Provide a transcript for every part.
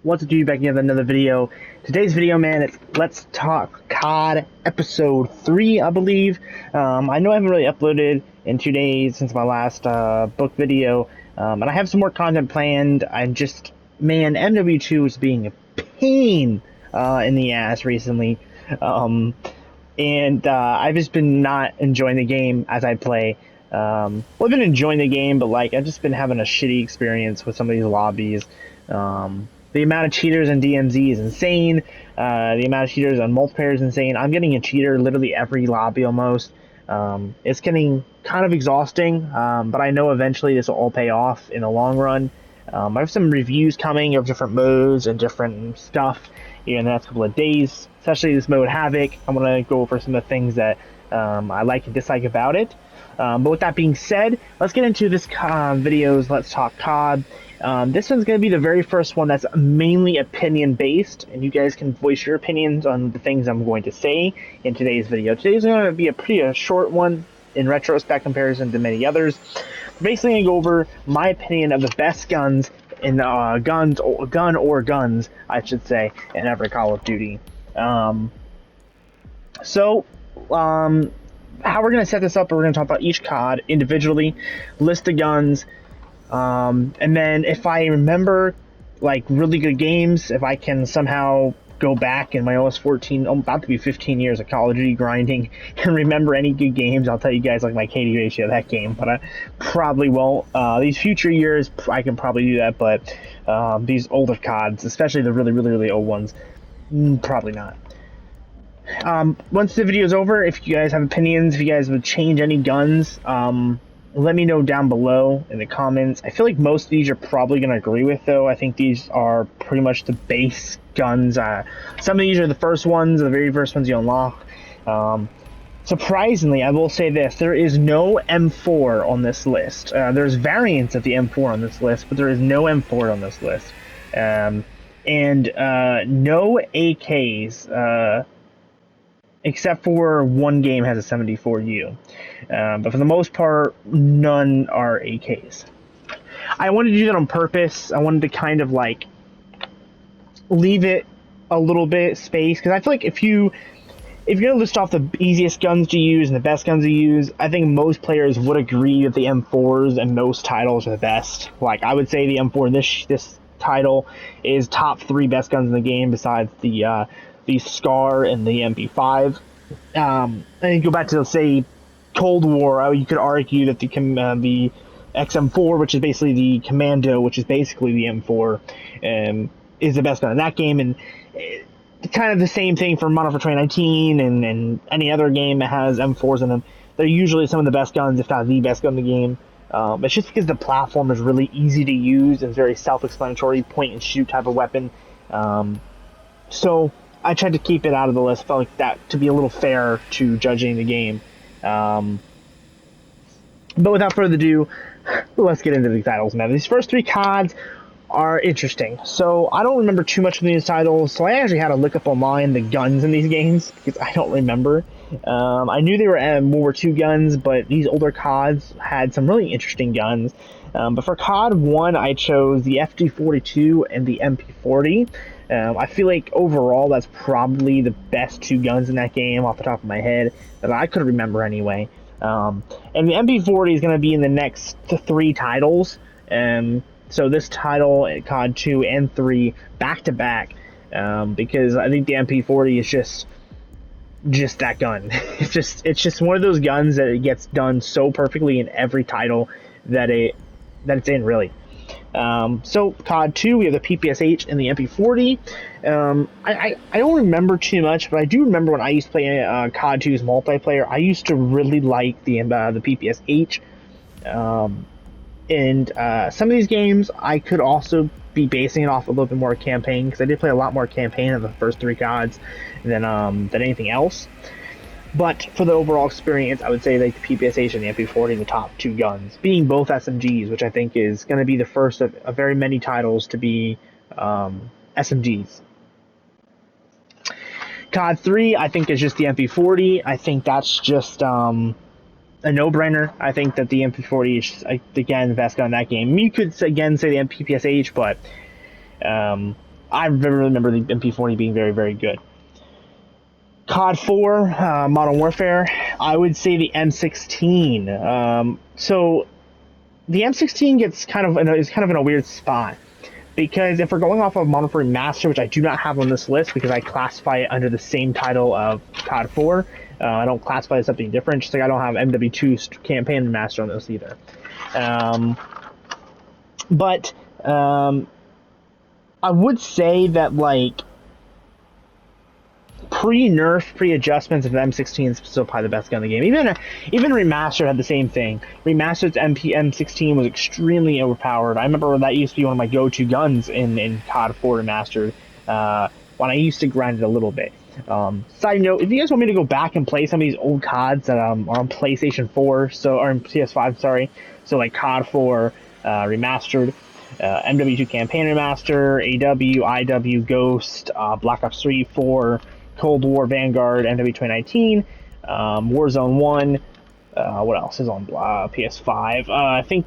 What's up, dude? Back again with another video. Today's video, man, it's Let's Talk COD episode 3, I believe. I know I haven't really uploaded in 2 days since my last book video, and I have some more content planned. Man, MW2 is being a pain in the ass recently, and I've just been not enjoying the game as I play. I've been enjoying the game, but I've just been having a shitty experience with some of these lobbies. The amount of cheaters in DMZ is insane. The amount of cheaters on multiplayer is insane. I'm getting a cheater literally every lobby almost. It's getting kind of exhausting, but I know eventually this will all pay off in the long run. I have some reviews coming of different modes and different stuff in the next couple of days, especially this mode Havoc. I'm going to go over some of the things that I like and dislike about it. But with that being said, let's get into this video's Let's Talk COD. This one's going to be the very first one that's mainly opinion based, and you guys can voice your opinions on the things I'm going to say in today's video. Today's going to be a pretty short one in retrospect comparison to many others. Basically, going to go over my opinion of the best guns in guns, I should say, in every Call of Duty. How we're going to set this up, we're going to talk about each COD individually, list the guns, and then if I remember really good games, if I can somehow go back in my almost 14, about to be 15 years of Call of Duty grinding and remember any good games, I'll tell you guys my KD ratio of that game, but I probably won't. These future years, I can probably do that, but these older CODs, especially the really old ones, probably not. Once the video is over, if you guys have opinions, if you guys would change any guns, let me know down below in the comments. I feel like most of these you're probably going to agree with, though. I think these are pretty much the base guns. Some of these are the first ones, the very first ones you unlock. Surprisingly, I will say this, there is no M4 on this list. There's variants of the M4 on this list, but there is no M4 on this list. And no AKs, except for one game has a 74U. But for the most part, none are AKs. I wanted to do that on purpose. I wanted to kind of leave it a little bit space, because I feel like if you're going to list off the easiest guns to use and the best guns to use, I think most players would agree that the M4s and most titles are the best. I would say the M4 in this title is top 3 best guns in the game, besides the SCAR and the MP5. And you go back to, say, Cold War, you could argue that the XM4, which is basically the Commando, which is basically the M4, is the best gun in that game, and kind of the same thing for Modern Warfare 2019 and any other game that has M4s in them. They're usually some of the best guns, if not the best gun in the game. It's just because the platform is really easy to use and very self-explanatory, point-and-shoot type of weapon. So I tried to keep it out of the list. Felt like that to be a little fair to judging the game. But without further ado, let's get into the titles, man. These first 3 CODs are interesting. So I don't remember too much of these titles, so I actually had to look up online the guns in these games, because I don't remember. I knew they were World War II guns, but these older CODs had some really interesting guns. But for COD 1, I chose the FD42 and the MP40. I feel like overall that's probably the best 2 guns in that game off the top of my head that I could remember anyway. And the MP40 is going to be in the next 3 titles. So this title, COD 2 and 3, back to back, because I think the MP40 is just that gun. It's just one of those guns that it gets done so perfectly in every title that it's in, really. So COD 2, we have the PPSH and the MP40. I don't remember too much, but I do remember when I used to play COD 2's multiplayer, I used to really like the PPSH. And some of these games, I could also be basing it off a little bit more campaign, because I did play a lot more campaign in the first 3 CODs than anything else. But for the overall experience, I would say the PPSH and the MP40 the top 2 guns, being both SMGs, which I think is going to be the first of very many titles to be SMGs. COD 3, I think, is just the MP40. I think that's just a no-brainer. I think that the MP40 is, again, the best gun in that game. You could, again, say the PPSH, but I remember the MP40 being very, very good. COD 4, Modern Warfare, I would say the M16. So the M16 gets is kind of in a weird spot, because if we're going off of Modern Warfare Master, which I do not have on this list because I classify it under the same title of COD 4, I don't classify it as something different, just like I don't have MW2 Campaign Master on this either. But I would say that, like, pre-nerf, pre-adjustments of the M16 is still probably the best gun in the game. Even Remastered had the same thing. Remastered's M16 was extremely overpowered. I remember that used to be one of my go-to guns in COD 4 Remastered when I used to grind it a little bit. Side note, if you guys want me to go back and play some of these old CODs that are on PlayStation 4, or on PS5, sorry, so like COD 4 Remastered, MW2 Campaign Remaster, AW, IW, Ghost, Black Ops 3, 4, Cold War, Vanguard, MW 2019, Warzone 1. What else is on PS5? I think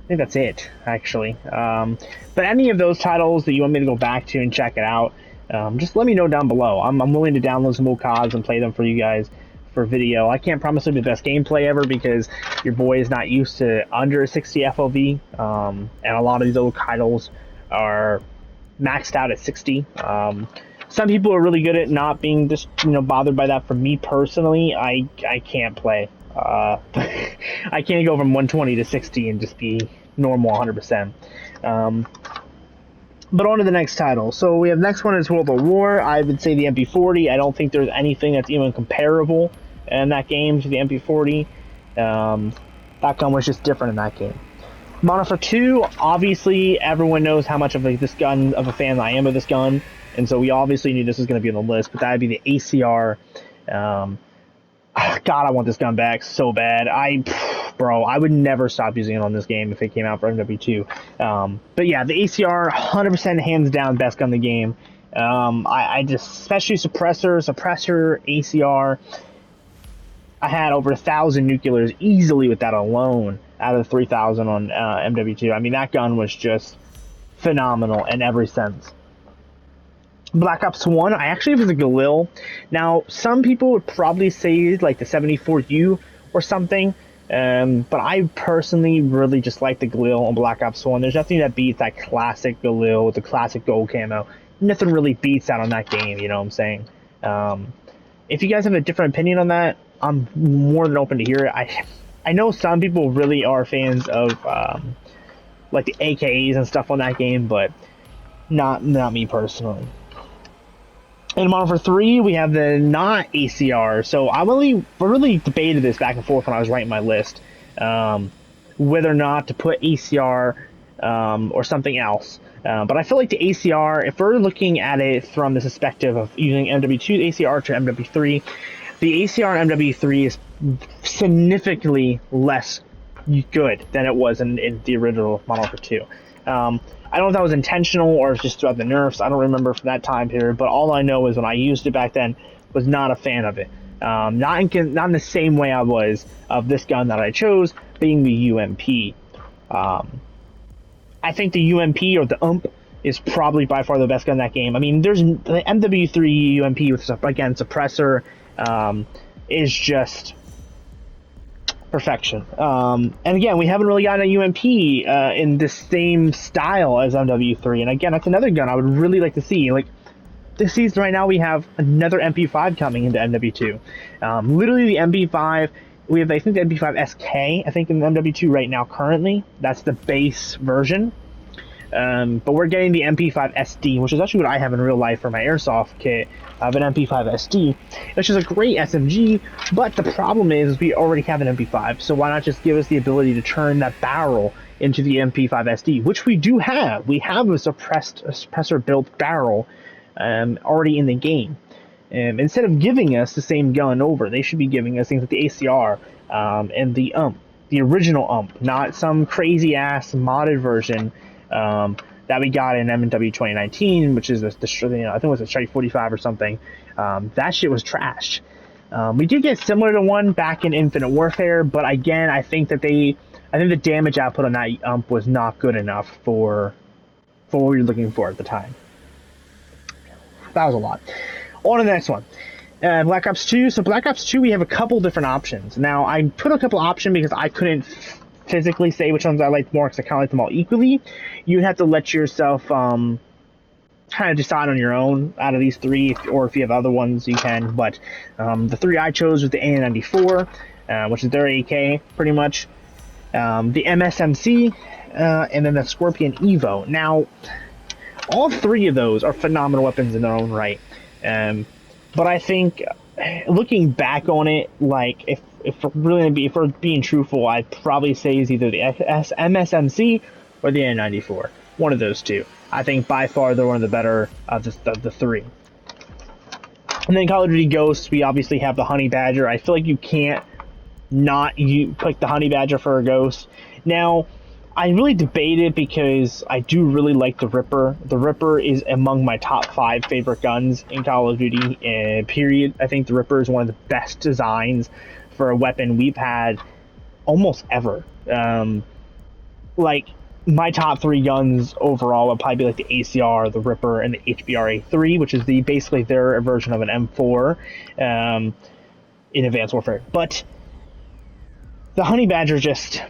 that's it, actually. But any of those titles that you want me to go back to and check it out, just let me know down below. I'm willing to download some old CODs and play them for you guys for video. I can't promise it'll be the best gameplay ever because your boy is not used to under 60 FOV, and a lot of these old titles are maxed out at 60. Some people are really good at not being just bothered by that. For me personally, I can't play. I can't go from 120 to 60 and just be normal 100%. But on to the next title. So we have next one is World of War. I would say the MP40. I don't think there's anything that's even comparable in that game to the MP40. That gun was just different in that game. Modern Warfare 2, obviously everyone knows how much of this gun of a fan I am of this gun, and so we obviously knew this was going to be on the list, but that would be the ACR. God, I want this gun back so bad. I would never stop using it on this game if it came out for MW2. But yeah, the ACR, 100% hands down best gun in the game. I just, especially suppressor, ACR. I had over 1,000 nuclears easily with that alone out of the 3,000 on MW2. I mean, that gun was just phenomenal in every sense. Black Ops 1, I actually have the Galil. Now, some people would probably say like the 74U or something, but I personally really just like the Galil on Black Ops 1. There's nothing that beats that classic Galil with the classic gold camo. Nothing really beats that on that game, you know what I'm saying? If you guys have a different opinion on that, I'm more than open to hear it. I know some people really are fans of like the AKs and stuff on that game, but not me personally. In Modern Warfare 3, we have the not ACR. So I really debated this back and forth when I was writing my list, whether or not to put ACR or something else. But I feel like the ACR, if we're looking at it from the perspective of using MW2 ACR to MW3, the ACR in MW3 is significantly less good than it was in the original Modern Warfare 2. I don't know if that was intentional or just throughout the nerfs. I don't remember from that time period, but all I know is when I used it back then, was not a fan of it. Not in the same way I was of this gun that I chose, being the UMP. I think the UMP or the UMP is probably by far the best gun in that game. I mean, there's the MW3 UMP with, again, suppressor, is just perfection. And again, we haven't really gotten a UMP in the same style as MW3. And again, that's another gun I would really like to see. Like, this season right now, we have another MP5 coming into MW2. Literally the MP5, we have, I think, the MP5 SK, I think, in MW2 right now currently. That's the base version. But we're getting the MP5 SD, which is actually what I have in real life for my airsoft kit. I have an MP5 SD, which is a great SMG, but the problem is we already have an MP5, so why not just give us the ability to turn that barrel into the MP5 SD, which we do have. We have a suppressor-built barrel already in the game. Instead of giving us the same gun over, they should be giving us things like the ACR and the UMP, the original UMP, not some crazy-ass modded version that we got in MW 2019, which is I think it was a Strike 45 or something. That shit was trash. We did get similar to one back in Infinite Warfare, but again, I think the damage output on that UMP was not good enough for for what you're looking for at the time. That was a lot. On to the next one. Black Ops 2. So Black Ops 2, we have a couple different options. Now, I put a couple options because I couldn't physically say which ones I liked more because I kind of like them all equally. You'd have to let yourself kind of decide on your own out of these three, or if you have other ones, you can. But the three I chose was the AN-94, which is their AK, pretty much, the MSMC, and then the Scorpion Evo. Now, all three of those are phenomenal weapons in their own right. But I think, looking back on it, like, if we're being truthful, I'd probably say is either the MSMC or the N94. One of those two. I think by far they're one of the better of the three. And then Call of Duty Ghosts, we obviously have the Honey Badger. I feel like you can't not pick the Honey Badger for a Ghost. Now, I really debated because I do really like the Ripper. The Ripper is among my top 5 favorite guns in Call of Duty, period. I think the Ripper is one of the best designs for a weapon we've had almost ever. Like, my top 3 guns overall would probably be like the ACR, the Ripper, and the HBR-A3, which is basically their version of an M4 in Advanced Warfare. But the Honey Badger just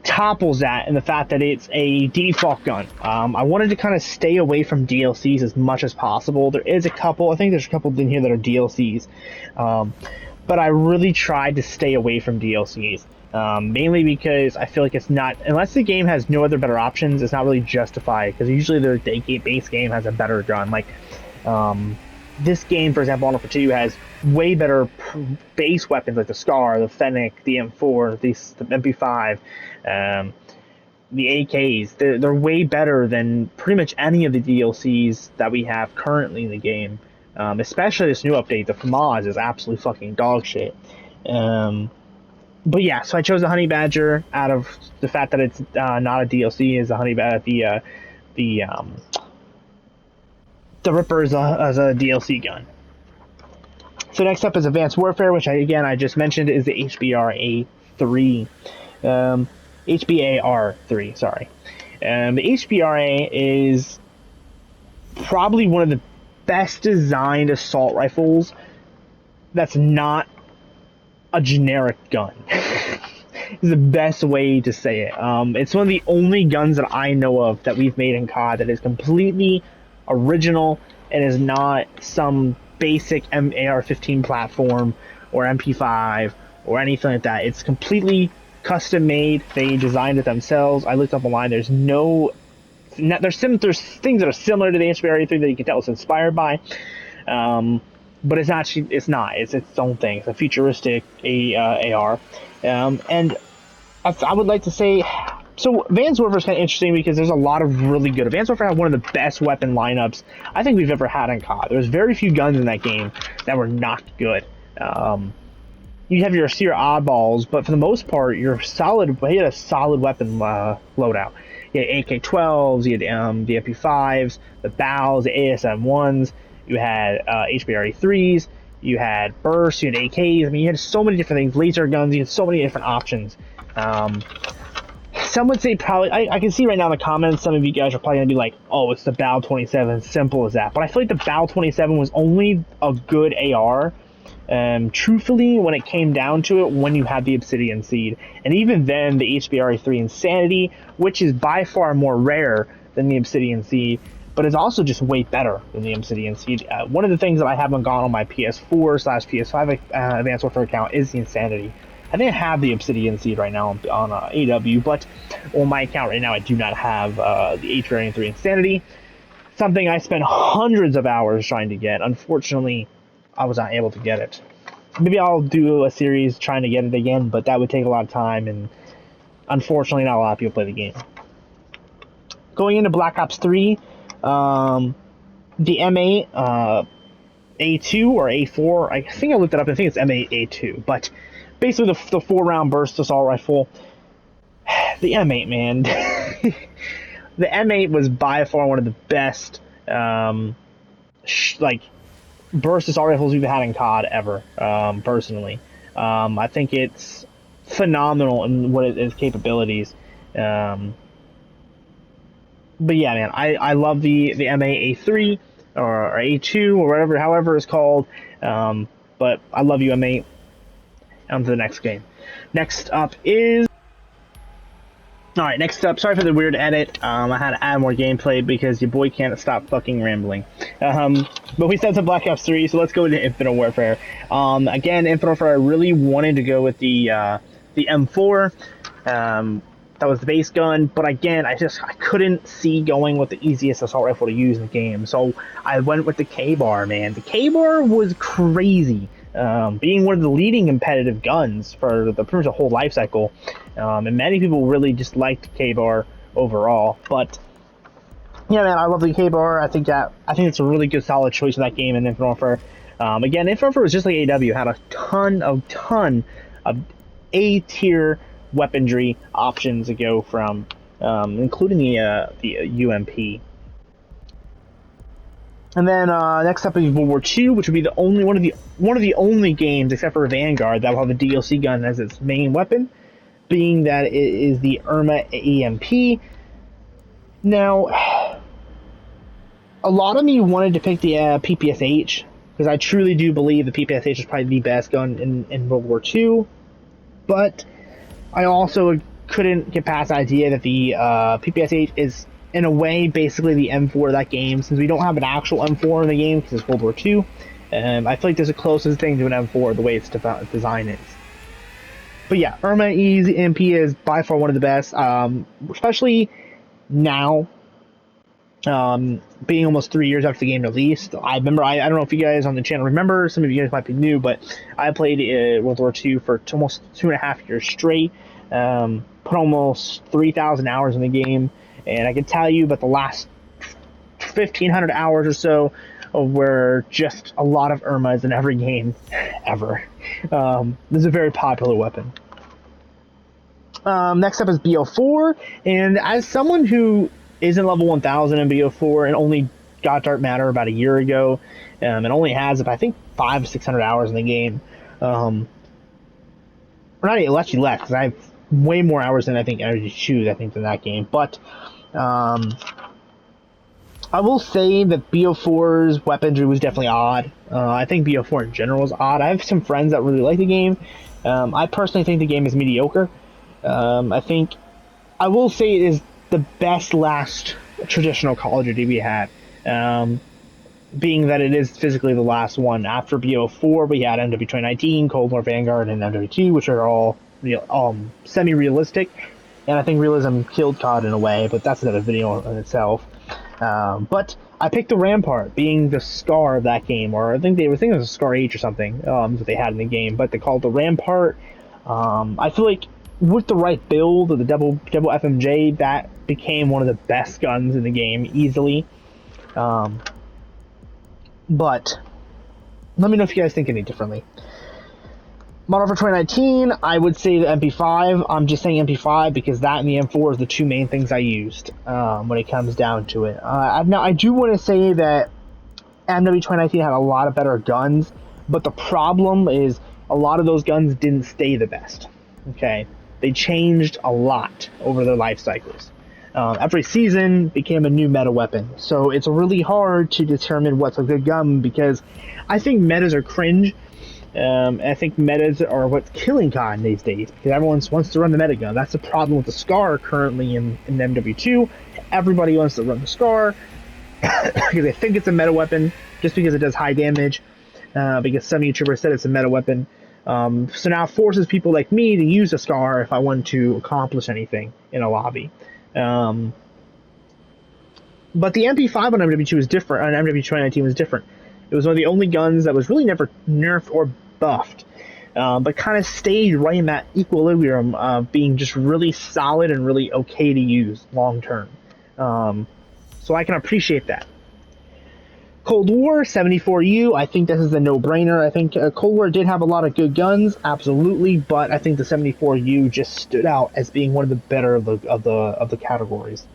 topples that in the fact that it's a default gun. I wanted to kind of stay away from DLCs as much as possible. There is a couple, I think there's a couple in here that are DLCs, but I really tried to stay away from DLCs, mainly because I feel like it's not, unless the game has no other better options, it's not really justified, because usually their base game has a better gun. Like, this game, for example, Modern Warfare 2 has way better base weapons like the Scar, the Fennec, the M4, the MP5, the AKs. They're way better than pretty much any of the DLCs that we have currently in the game. Especially this new update, the FAMAS is absolutely fucking dog shit. But yeah, so I chose the Honey Badger out of the fact that it's not a DLC, is the Honey Badger, the Ripper is a DLC gun. So next up is Advanced Warfare, which I just mentioned is the HBR-A3. HBAR-3, sorry. The HBR-A is probably one of the best designed assault rifles that's not a generic gun. Is the best way to say it. It's one of the only guns that I know of that we've made in COD that is completely original and is not some basic AR-15 platform or MP5 or anything like that. It's completely custom made. They designed it themselves. I looked up online. There's there's things that are similar to the HBR-A3 that you can tell it's inspired by, but it's not. It's its own thing. It's a futuristic AR, and I would like to say. So Advanced Warfare is kind of interesting because there's a lot of really good. Advanced Warfare had one of the best weapon lineups I think we've ever had in COD. There's very few guns in that game that were not good. You have your oddballs, but for the most part, you had a solid weapon loadout. You had AK-12s, you had the MP5s, the BALs, the ASM-1s, you had HBR-A3s, you had bursts, you had AKs. I mean, you had so many different things, laser guns, you had so many different options. Some would say probably, I can see right now in the comments, some of you guys are probably going to be like, oh, it's the BAL-27, simple as that. But I feel like the BAL-27 was only a good AR, truthfully, when it came down to it, when you had the Obsidian Seed. And even then, the HBR-A3 Insanity, which is by far more rare than the Obsidian Seed, but it's also just way better than the Obsidian Seed. One of the things that I haven't got on my PS4/PS5 Advanced Warfare account is the Insanity. I think I have the Obsidian Seed right now on AW, but on my account right now, I do not have the HBR-A3 Insanity. Something I spent hundreds of hours trying to get. Unfortunately, I was not able to get it. Maybe I'll do a series trying to get it again, but that would take a lot of time, and unfortunately, not a lot of people play the game. Going into Black Ops 3, the M8 A2 or A4, I think I looked it up, I think it's M8 A2, but basically the 4-round burst assault rifle. The M8, man. The M8 was by far one of the best burst assault rifles we've had in COD ever, personally. I think it's phenomenal in what its capabilities. but yeah, man, I love the MA A3 or A2 or whatever, however it's called. But I love you, MA. On to the next game. Next up is. Alright, next up, sorry for the weird edit. I had to add more gameplay because your boy can't stop fucking rambling. But we said to Black Ops 3, so let's go into Infinite Warfare. Again, Infinite Warfare, I really wanted to go with the M4. That was the base gun, but again, I couldn't see going with the easiest assault rifle to use in the game, so I went with the K-Bar, man. The K-Bar was crazy. Being one of the leading competitive guns for pretty much the whole life cycle, and many people really just liked K-Bar overall. But yeah, man, I love the K-Bar. I think it's a really good, solid choice in that game in Infinite Warfare. Again, Infinite Warfare was just like AW, had a ton of A-tier weaponry options to go from, including the UMP. And then next up is World War II, which would be one of the only games, except for Vanguard, that will have a DLC gun as its main weapon, being that it is the Irma EMP. Now, a lot of me wanted to pick the PPSH, because I truly do believe the PPSH is probably the best gun in World War II, but I also couldn't get past the idea that the PPSH is, in a way, basically the M4 of that game, since we don't have an actual M4 in the game because it's World War II. I feel like there's the closest thing to an M4 the way its design is. But yeah, Irma EMP is by far one of the best, especially now, being almost 3 years after the game released. I remember, I don't know if you guys on the channel remember, some of you guys might be new, but I played World War II for almost 2.5 years straight, put almost 3,000 hours in the game. And I can tell you about the last 1,500 hours or so were just a lot of Irmas in every game ever. This is a very popular weapon. Next up is BO4, and as someone who is in level 1000 in BO4 and only got Dark Matter about a year ago, and only has, I think, 500 to 600 hours in the game, or not actually less, because I have way more hours than I think Energy Shoes, than that game, but I will say that BO4's weaponry was definitely odd. I think BO4 in general is odd. I have some friends that really like the game. I personally think the game is mediocre. I will say it is the best last traditional Call of Duty we had, being that it is physically the last one. After BO4, we had MW 2019, Cold War, Vanguard, and MW2, which are all semi-realistic. And I think realism killed COD in a way, but that's another video in itself. But I picked the Rampart, being the scar of that game, or I think it was a Scar H or something that they had in the game, but they called the Rampart. I feel like with the right build of the double FMJ, that became one of the best guns in the game easily. But let me know if you guys think any differently. Model for 2019, I would say the MP5. I'm just saying MP5 because that and the M4 is the two main things I used when it comes down to it. Now, I do want to say that MW 2019 had a lot of better guns, but the problem is a lot of those guns didn't stay the best. Okay, they changed a lot over their life cycles. Every season became a new meta weapon, so it's really hard to determine what's a good gun because I think metas are cringe. I think metas are what's killing COD these days because everyone wants to run the meta gun. That's the problem with the Scar currently in MW2. Everybody wants to run the Scar because they think it's a meta weapon just because it does high damage. Because some YouTubers said it's a meta weapon. So now it forces people like me to use a Scar if I want to accomplish anything in a lobby. But the MP5 on MW2 is different. On MW 2019 was different. It was one of the only guns that was really never nerfed or buffed, but kind of stayed right in that equilibrium of being just really solid and really okay to use long term. So I can appreciate that. Cold War 74U, I think this is a no-brainer. I think Cold War did have a lot of good guns, absolutely, but I think the 74U just stood out as being one of the better of the categories.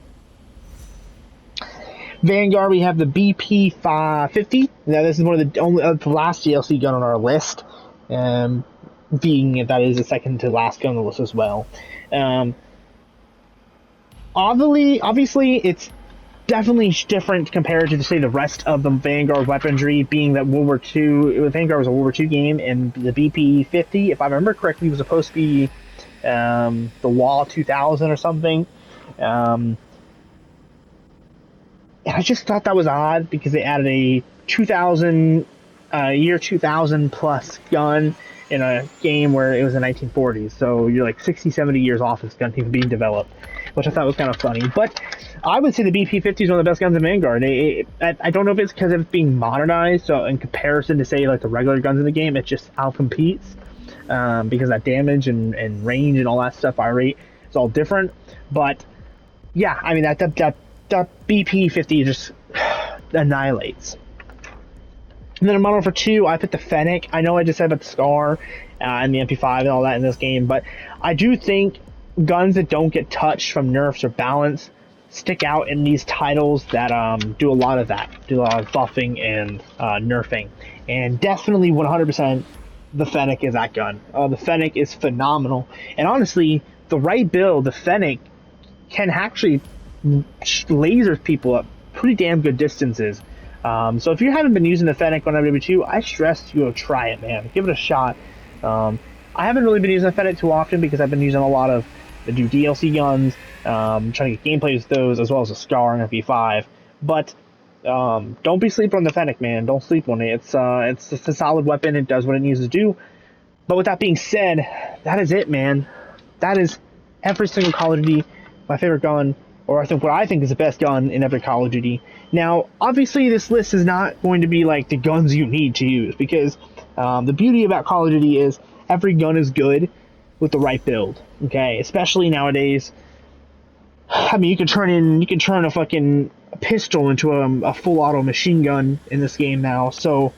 Vanguard, we have the BP550. Now, this is one of the only the last DLC gun on our list, being that is the second to last gun on the list as well. Obviously, it's definitely different compared to, say, the rest of the Vanguard weaponry, being that World War II, Vanguard was a World War II game, and the BP-50, if I remember correctly, was supposed to be the Law 2000 or something. And I just thought that was odd because they added a 2000, year 2000 plus gun in a game where it was the 1940s. So you're like 60, 70 years off this gun even being developed, which I thought was kind of funny. But I would say the BP-50 is one of the best guns in Vanguard. I don't know if it's because it's being modernized, so in comparison to, say, like the regular guns in the game, it just outcompetes because that damage and range and all that stuff, fire rate, it's all different. But yeah, I mean, that BP-50 just annihilates. And then in Modern Warfare 2, I put the Fennec. I know I just said about the Scar and the MP5 and all that in this game, but I do think guns that don't get touched from nerfs or balance stick out in these titles that do a lot of that, do a lot of buffing and nerfing. And definitely 100% the Fennec is that gun. The Fennec is phenomenal. And honestly, the right build, the Fennec, can actually laser people up pretty damn good distances. So if you haven't been using the Fennec on MW2, I stress you go try it, man. Give it a shot. I haven't really been using the Fennec too often because I've been using a lot of the new DLC guns, trying to get gameplay with those, as well as the Scar and MP5. But don't be sleeping on the Fennec, man. Don't sleep on it. It's a solid weapon. It does what it needs to do. But with that being said, that is it, man. That is every single Call of Duty, my favorite gun, or I think what I think is the best gun in every Call of Duty. Now, obviously, this list is not going to be like the guns you need to use, because the beauty about Call of Duty is every gun is good with the right build. Okay, especially nowadays. I mean, you can turn a fucking pistol into a full auto machine gun in this game now. So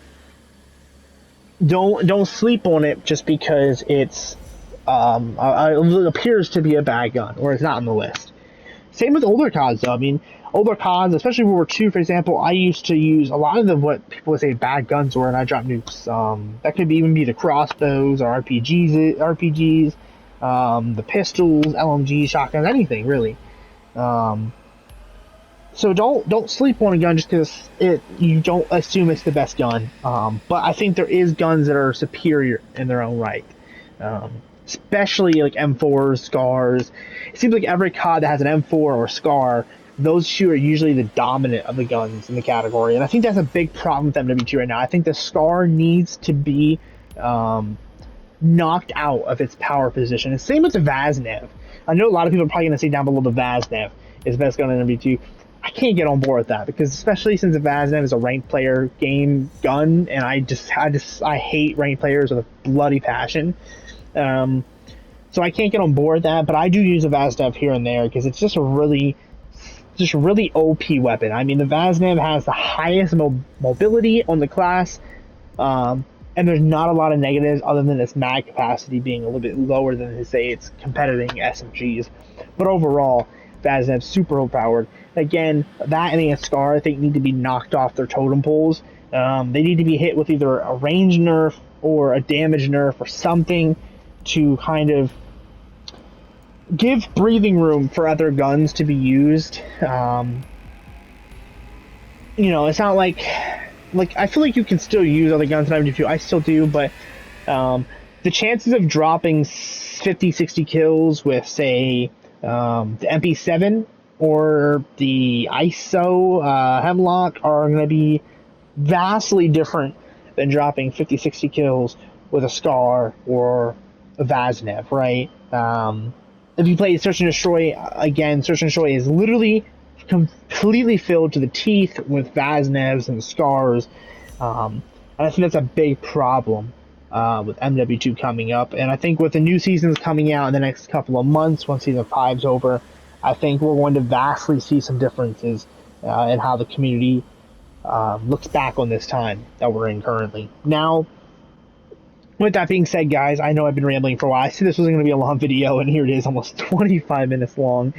don't sleep on it just because it appears to be a bad gun or it's not on the list. Same with older CODs, though. I mean, older CODs, especially World War II, for example, I used to use a lot of what people would say bad guns were, and I dropped nukes. That could even be the crossbows or RPGs, the pistols, LMGs, shotguns, anything really. So don't sleep on a gun just because you don't assume it's the best gun. But I think there is guns that are superior in their own right. Especially like M4s, Scars. It seems like every COD that has an M4 or Scar, those two are usually the dominant of the guns in the category. And I think that's a big problem with MW2 right now. I think the Scar needs to be knocked out of its power position. And same with the Vaznev. I know a lot of people are probably going to say down below the Vaznev is the best gun in MW2. I can't get on board with that because especially since the Vaznev is a ranked player game gun, and I hate ranked players with a bloody passion. So I can't get on board with that, but I do use the Vaznev here and there because it's just a really OP weapon. I mean, the Vaznev has the highest mobility on the class, and there's not a lot of negatives other than its mag capacity being a little bit lower than, say, its competitive SMGs. But overall, Vaznev's super overpowered. Again, that and the Scar, I think, need to be knocked off their totem poles. They need to be hit with either a range nerf or a damage nerf or something to kind of give breathing room for other guns to be used. It's not like I feel like you can still use other guns in MW2. I still do, but the chances of dropping 50, 60 kills with, say, the MP7 or the ISO Hemlock are going to be vastly different than dropping 50, 60 kills with a Scar or a Vaznev, right? If you play Search and Destroy, again, Search and Destroy is literally completely filled to the teeth with Vaznevs and Scars. And I think that's a big problem with MW2 coming up. And I think with the new seasons coming out in the next couple of months, once Season 5's over, I think we're going to vastly see some differences in how the community looks back on this time that we're in currently. Now, with that being said, guys, I know I've been rambling for a while. I said this was going to be a long video, and here it is, almost 25 minutes long.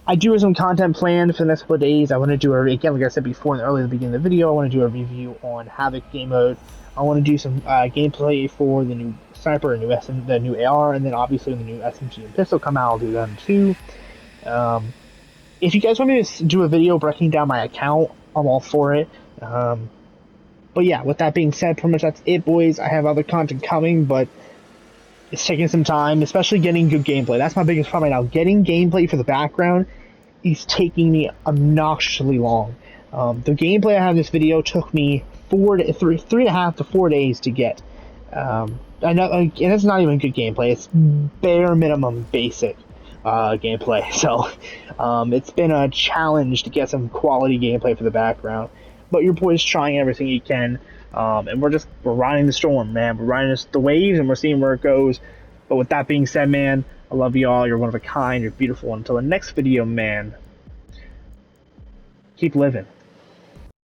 I do have some content planned for the next couple of days. I want to do again, like I said before, early in the beginning of the video, I want to do a review on Havoc game mode. I want to do some gameplay for the new Sniper, the new AR, and then obviously when the new SMG and pistol come out, I'll do them too. if you guys want me to do a video breaking down my account, I'm all for it. But yeah, with that being said, pretty much that's it, boys. I have other content coming, but it's taking some time, especially getting good gameplay. That's my biggest problem right now. Getting gameplay for the background is taking me obnoxiously long. The gameplay I have in this video took me 3.5 to 4 days to get. I know, and it's not even good gameplay. It's bare minimum basic gameplay. So it's been a challenge to get some quality gameplay for the background. But your boy's trying everything he can, and we're riding the storm, man. We're riding the waves, and we're seeing where it goes. But with that being said, man, I love you all. You're one of a kind. You're beautiful. Until the next video, man, keep living.